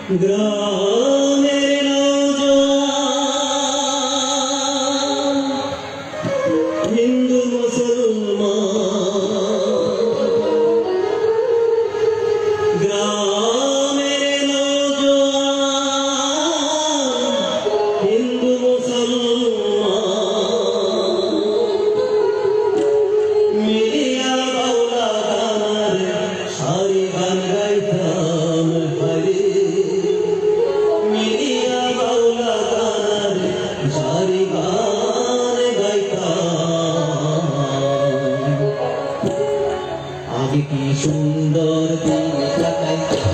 গ্রামের নওজোয়ান হিন্দু মুসলমান গ্রামের নওজোয়ান হিন্দু মুসলমান মিলিয়া বাউলা গানের সারি গান গাইতাম হরে মিলিয়া বাউলা গানের সারি গান গাইতাম আগে কি সুন্দর দিন কাটাইতাম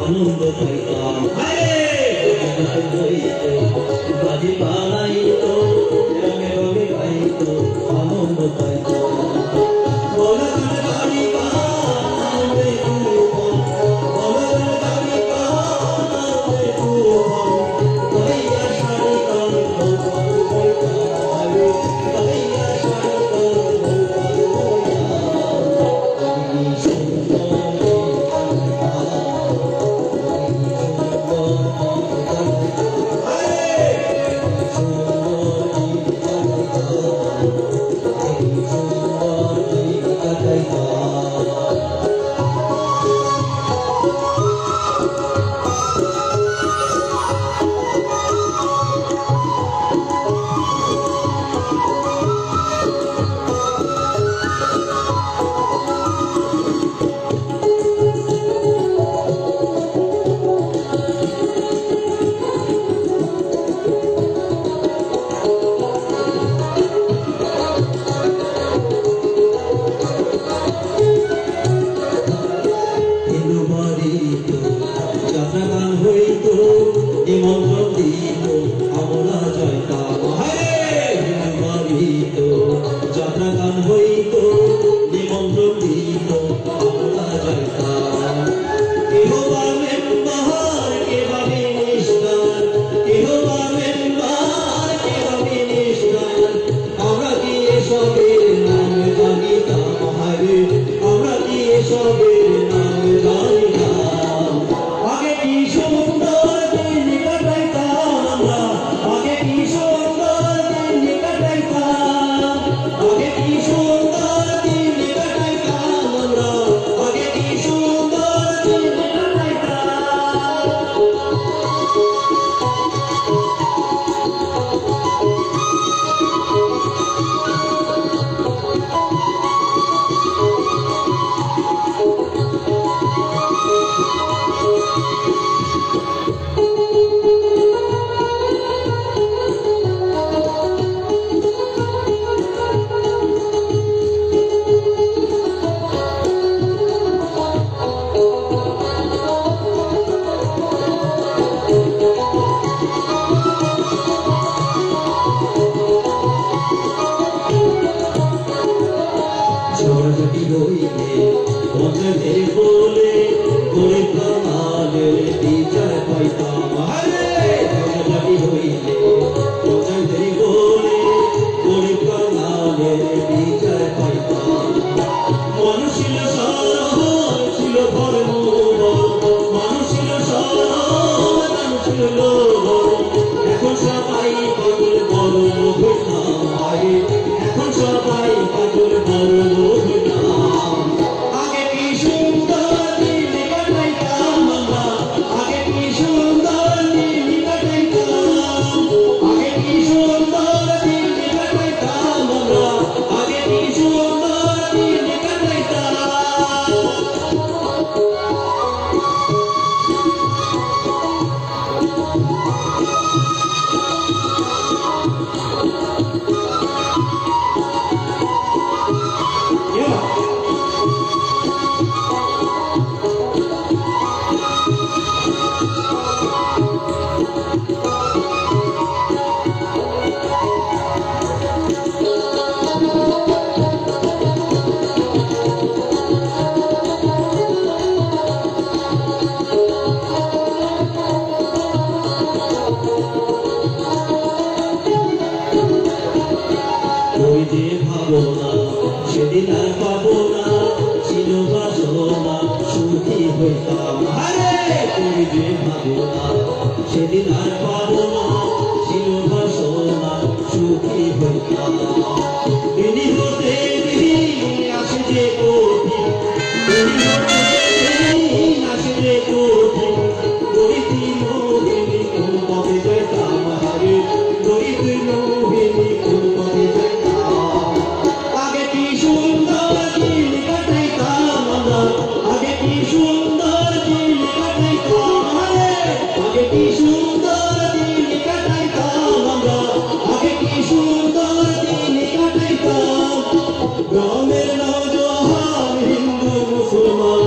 আনন্দ পাইতাম বাজি বানাইতো রঙে রঙে গাইতো আনন্দ পাইতাম যাত্রা গান হইতো নিমন্ত্রণ দিত আমরা যাইতাম কেহ বা মেম্বার কে বা মিনিস্টার কেহ বা মেম্বার কে বা মিনিস্টার আমরা কি এসবের নাম জানিতাম হারে আমরা কি এসবের নাম জানিতাম আগে কি সুন্দর দিন কাটাইতাম আমরা আগে কি সুন্দর দিন কাটাইতাম আগে কি সুন্দর দিন কাটাইতাম আমরা আগে কি সুন্দর দিন পঞ্চায়েতের বলে গরিব কামালের বিচার পাইতাম জনজাতি হইলে পঞ্চায়েতের বলে গরিব কামালের বিচার পাইতাম মানুষ ছিল সারা ছিল বাসনা সুখী হইতাম আরে তুমি যে ভাবনা সেদিন আর পাবো না ছিল বাসনা সুখী হইতাম দিনী হতে দিন আসে যে কঠিন দিনী হতে দিন আসে যে কঠিন গরিবী মোহিনী কোন পথে যাইতাম আরে গরিবী মোহিনী কোন পথে যাইতাম আগে কি সুন্দর দিন কাটাইতাম আমরা আগে কি সুন্দর দিন কাটাইতাম আরে আগে কি সুন্দর দিন কাটাইতাম আমরা আগে কি সুন্দর দিন কাটাইতাম গ্রামের নওজোয়ান হিন্দু মুসলমান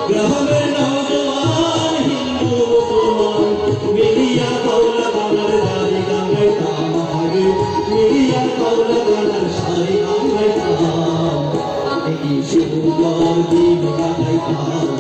গ্রামের নওজোয়ান হিন্দু মুসলমান মিলিয়া কাউলা গানার জারি গান গাইতাম আগে মিলিয়া কাউলা গানার সারি গান গাইতাম এই সুন্দর দিন কাটাইতাম